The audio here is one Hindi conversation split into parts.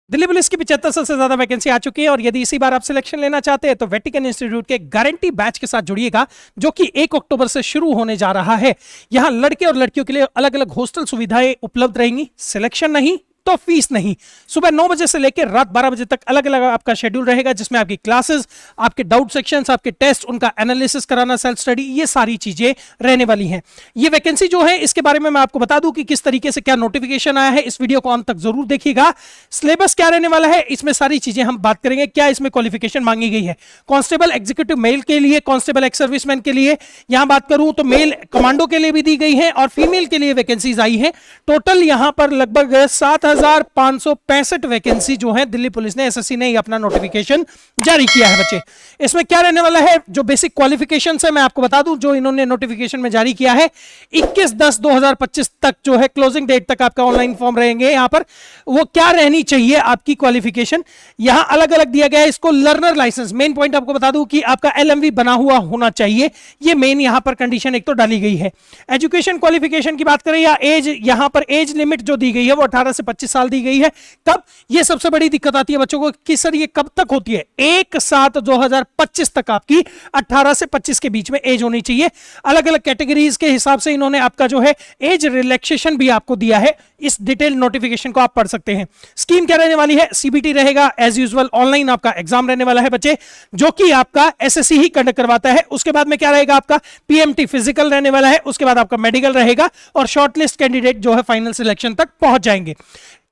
दिल्ली पुलिस की 7500 से ज्यादा वैकेंसी आ चुकी है और यदि इसी बार आप सिलेक्शन लेना चाहते हैं तो वेटिकन इंस्टीट्यूट के गारंटी बैच के साथ जुड़िएगा जो कि 1 अक्टूबर से शुरू होने जा रहा है। यहां लड़के और लड़कियों के लिए अलग अलग हॉस्टल सुविधाएं उपलब्ध रहेंगी। सिलेक्शन नहीं तो फीस नहीं। सुबह 9 बजे से लेकर रात 12 बजे तक अलग अलग आपका शेड्यूल रहेगा जिसमें आपकी क्लासेस, आपके डाउट सेक्शंस, आपके टेस्ट, उनका एनालिसिस कराना, सेल्फ स्टडी, ये सारी चीजें रहने वाली हैं। ये वैकेंसी जो है इसके बारे में मैं आपको बता दूं कि किस तरीके से क्या नोटिफिकेशन आया है। इस वीडियो को अंत तक जरूर देखिएगा। सिलेबस क्या रहने वाला है इसमें सारी चीजें हम बात करेंगे। क्या इसमें क्वालिफिकेशन मांगी गई है कांस्टेबल एग्जीक्यूटिव मेल के लिए, कांस्टेबल एक्स सर्विसमैन के लिए यहां बात करूं तो मेल कमांडो के लिए भी दी गई है और फीमेल के लिए वैकेंसीज आई है। टोटल यहां पर लगभग 7565 वैकेंसी जो है दिल्ली पुलिस ने, एसएससी ने अपना नोटिफिकेशन जारी किया है बच्चे। इसमें क्या रहने वाला है, जो बेसिक क्वालिफिकेशन है मैं आपको बता दूं जो इन्होंने नोटिफिकेशन में जारी किया है 21/10/2025 तक जो है क्लोजिंग डेट तक आपका ऑनलाइन फॉर्म रहेंगे। यहां पर वो क्या रहनी चाहिए आपकी क्वालिफिकेशन यहां अलग अलग दिया गया है। इसको लर्नर लाइसेंस, मेन पॉइंट आपको बता दूं कि आपका एलएमवी बना हुआ होना चाहिए। ये मेन यहां पर कंडीशन एक तो डाली गई है। एजुकेशन क्वालिफिकेशन की बात करें या एज, यहां पर एज लिमिट जो दी गई है वो 18 से 25 साल दी गई है। कब, ये सबसे बड़ी दिक्कत आती है बच्चों को कि सर ये कब तक होती है, 1/7/2025 तक आपकी 18 से 25 के बीच में एज होनी चाहिए। अलग अलग कैटेगरीज के हिसाब से इन्होंने आपका जो है एज रिलैक्सेशन भी आपको दिया है। इस डिटेल नोटिफिकेशन को आप पढ़ सकते हैं। स्कीम क्या रहने वाली है, सीबीटी रहेगा, एज यूजुअल ऑनलाइन आपका एग्जाम रहने वाला है बच्चे, जो कि आपका एसएससी ही कंडक्ट करवाता है। उसके बाद में क्या रहेगा, आपका पीएमटी फिजिकल रहने वाला है, उसके बाद आपका मेडिकल रहेगा और शॉर्टलिस्ट कैंडिडेट जो है फाइनल सिलेक्शन तक पहुंच जाएंगे।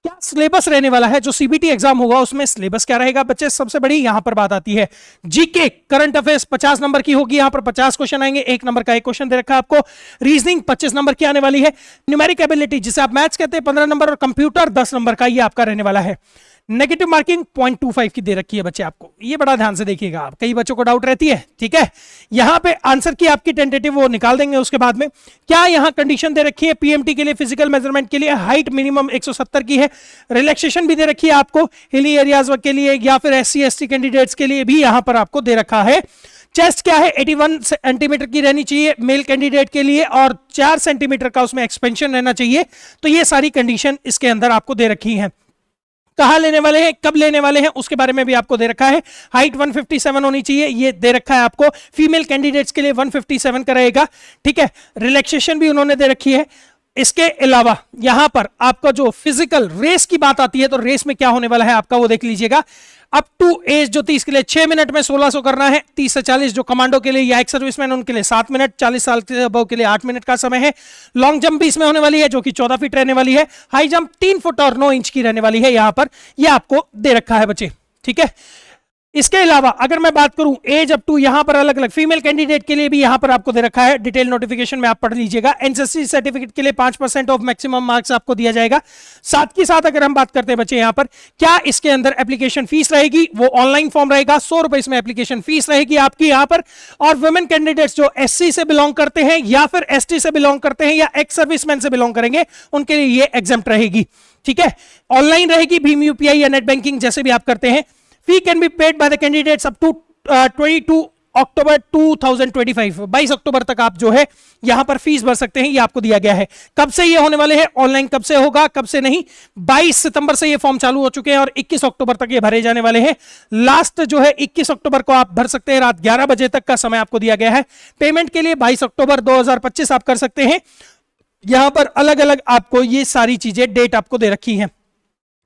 क्या सिलेबस रहने वाला है, जो सीबीटी एग्जाम होगा उसमें सिलेबस क्या रहेगा बच्चे, सबसे बड़ी यहां पर बात आती है जीके करंट अफेयर्स 50 नंबर की होगी। यहां पर 50 क्वेश्चन आएंगे, 1 नंबर का एक क्वेश्चन दे रखा है आपको। रीजनिंग 25 नंबर की आने वाली है। न्यूमेरिक एबिलिटी जिसे आप मैथ्स कहते हैं 15 नंबर और कंप्यूटर 10 नंबर का ये आपका रहने वाला है। नेगेटिव मार्किंग 0.25 की दे रखी है बच्चे आपको, ये बड़ा ध्यान से देखिएगा आप, कई बच्चों को डाउट रहती है। ठीक है, यहां पे आंसर की आपकी टेंटेटिव वो निकाल देंगे। उसके बाद में क्या यहां कंडीशन दे रखी है, पीएमटी के लिए फिजिकल मेजरमेंट के लिए हाइट मिनिमम 170 की है। रिलैक्सेशन भी दे रखी है आपको हिली एरियाज के लिए या फिर SC ST कैंडिडेट्स के लिए भी यहां पर आपको दे रखा है। चेस्ट क्या है, 81 सेंटीमीटर की रहनी चाहिए मेल कैंडिडेट के लिए और 4 सेंटीमीटर का उसमें एक्सपेंशन रहना चाहिए। तो ये सारी कंडीशन इसके अंदर आपको दे रखी है। कहां लेने वाले हैं, कब लेने वाले हैं, उसके बारे में भी आपको दे रखा है। हाइट 157 होनी चाहिए, ये दे रखा है आपको। फीमेल कैंडिडेट्स के लिए 157 का रहेगा। ठीक है, रिलैक्सेशन भी उन्होंने दे रखी है। इसके अलावा यहां पर आपका जो फिजिकल रेस की बात आती है तो रेस में क्या होने वाला है आपका वो देख लीजिएगा। अप टू एज जो 30 के लिए 6 मिनट में 1600 करना है। 30 से 40 जो कमांडो के लिए या एक्स सर्विसमैन उनके लिए 7 मिनट, 40 साल के अबव के लिए 8 मिनट का समय है। लॉन्ग जंप भी इसमें होने वाली है जो कि 14 फीट रहने वाली है। हाई जंप 3 फुट और 9 इंच की रहने वाली है। यहां पर यह आपको दे रखा है बच्चे। ठीक है, इसके अलावा अगर मैं बात करूं एज अप टू, यहां पर अलग अलग फीमेल कैंडिडेट के लिए भी यहां पर आपको दे रखा है। डिटेल नोटिफिकेशन में आप पढ़ लीजिएगा। एनसीसी सर्टिफिकेट के लिए 5% ऑफ मैक्सिमम मार्क्स आपको दिया जाएगा। साथ के साथ अगर हम बात करते हैं बच्चे यहां पर क्या इसके अंदर एप्लीकेशन फीस रहेगी, वो ऑनलाइन फॉर्म रहेगा। 100 रुपए इसमें एप्लीकेशन फीस रहेगी आपकी यहां पर। और वुमेन कैंडिडेट्स जो SC से बिलोंग करते हैं या फिर ST से बिलोंग करते हैं या एक्स सर्विसमैन से बिलोंग करेंगे उनके लिए ये एग्जेम्प्ट रहेगी। ठीक है, ऑनलाइन रहेगी, भीम UPI या नेट बैंकिंग जैसे भी आप करते हैं। Fee can be paid by the candidates up to 22 अक्टूबर 2025, 22 अक्टूबर तक आप जो है यहां पर फीस भर सकते हैं। ये आपको दिया गया है। कब से ये होने वाले हैं, ऑनलाइन कब से होगा, कब से नहीं, 22 सितंबर से ये फॉर्म चालू हो चुके हैं और 21 अक्टूबर तक ये भरे जाने वाले हैं। लास्ट जो है 21 अक्टूबर को आप भर सकते हैं, रात 11 बजे तक का समय आपको दिया गया है। पेमेंट के लिए 22 अक्टूबर 2025 आप कर सकते हैं। यहां पर अलग अलग आपको ये सारी चीजें डेट आपको दे रखी है।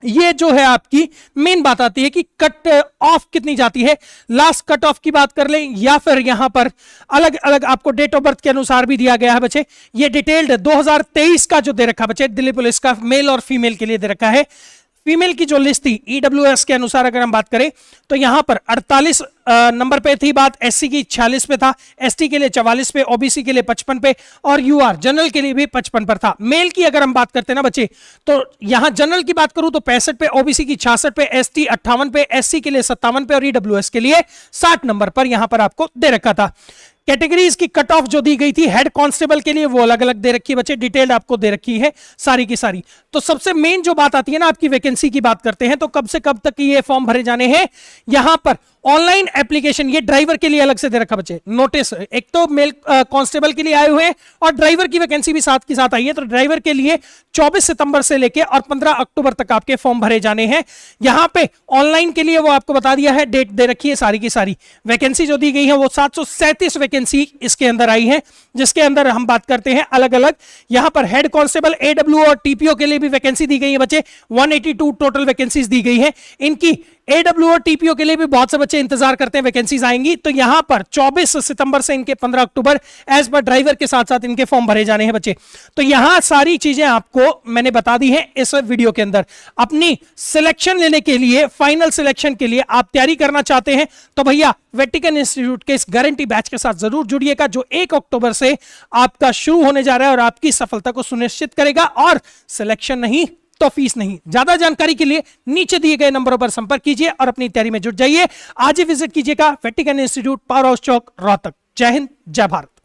ये जो है आपकी मेन बात आती है कि कट ऑफ कितनी जाती है, लास्ट कट ऑफ की बात कर लें या फिर यहां पर अलग अलग आपको डेट ऑफ बर्थ के अनुसार भी दिया गया है बच्चे। ये डिटेल्ड 2023 का जो दे रखा बच्चे दिल्ली पुलिस का मेल और फीमेल के लिए दे रखा है। फीमेल की जो लिस्ट थी EWS के अनुसार अगर हम बात करें तो यहां पर 48 नंबर पे थी बात, SC की 46 पे था, ST के लिए 44 पे, OBC के लिए 55 पे और UR जनरल के लिए भी 55 पर था। मेल की अगर हम बात करते हैं ना बच्चे तो यहां जनरल की बात करूं तो 65 पे, OBC की 66 पे, ST 58 पे, SC के लिए 57 पे और EWS के लिए 60 नंबर पर यहां पर आपको दे रखा था। कैटेगरीज की कट ऑफ जो दी गई थी हेड कांस्टेबल के लिए वो अलग अलग दे रखी है बच्चे, डिटेल्ड आपको दे रखी है सारी की सारी। तो सबसे मेन जो बात आती है ना आपकी वैकेंसी की बात करते हैं तो कब से कब तक ये फॉर्म भरे जाने हैं, यहां पर ऑनलाइन एप्लीकेशन, ये ड्राइवर के लिए अलग से दे रखा बच्चे नोटिस, एक तो मेल कांस्टेबल के लिए आए हुए हैं और ड्राइवर की वैकेंसी भी साथ की साथ आई है। तो ड्राइवर के लिए 24 सितंबर से लेके और 15 अक्टूबर तक आपके फॉर्म भरे जाने हैं। यहां पे ऑनलाइन के लिए वो आपको बता दिया है, डेट दे रखी है, सारी की सारी वैकेंसी जो दी गई है वो 737 वैकेंसी इसके अंदर आई है, जिसके अंदर हम बात करते हैं अलग अलग। यहां पर हेड कांस्टेबल, एडब्ल्यू और टीपीओ के लिए भी वैकेंसी दी गई है बच्चे, 182 टोटल वैकेंसीज दी गई है। इनकी एडब्ल्यू और टीपीओ के लिए भी बहुत से बच्चे इंतजार करते हैं वैकेंसीज आएंगी। तो यहां पर 24 सितंबर से इनके 15 अक्टूबर एज पर ड्राइवर के साथ साथ इनके फॉर्म भरे जाने हैं बच्चे। तो यहां सारी चीजें आपको मैंने बता दी है इस वीडियो के अंदर। अपनी सिलेक्शन लेने के लिए, फाइनल सिलेक्शन के लिए आप तैयारी करना चाहते हैं तो भैया वेटिकन इंस्टीट्यूट के इस गारंटी बैच के साथ जरूर जुड़िएगा, जो 1 अक्टूबर से आपका शुरू होने जा रहा है और आपकी सफलता को सुनिश्चित करेगा। और सिलेक्शन नहीं तो फीस नहीं। ज्यादा जानकारी के लिए नीचे दिए गए नंबरों पर संपर्क कीजिए और अपनी तैयारी में जुट जाइए। आज ही विजिट कीजिएगा वेटिकन इंस्टीट्यूट, पावर हाउस चौक, रोहतक। जय हिंद, जय भारत।